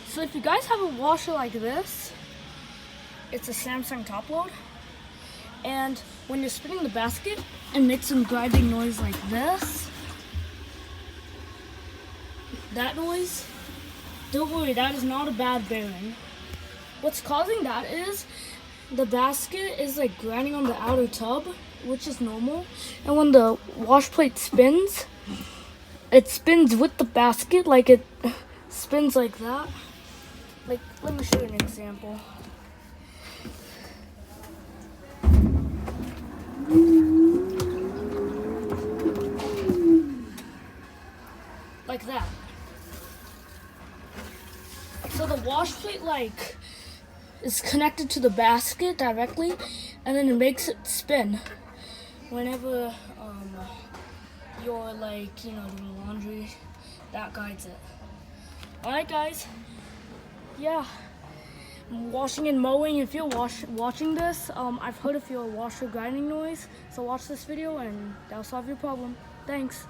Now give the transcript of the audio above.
So if you guys have a washer like this, it's a Samsung top load, and when you're spinning the basket, it makes some grinding noise like this. That noise, don't worry, that is not a bad bearing. What's causing that is the basket is like grinding on the outer tub, which is normal, and when the wash plate spins, it spins with the basket, like it spins like that. Like, let me show you an example. Like that. So the wash plate is connected to the basket directly, and then it makes it spin whenever you're doing laundry. That guides it. Alright guys, yeah, washing and mowing. If you're watching this, I've heard of your washer grinding noise, so watch this video and that'll solve your problem. Thanks.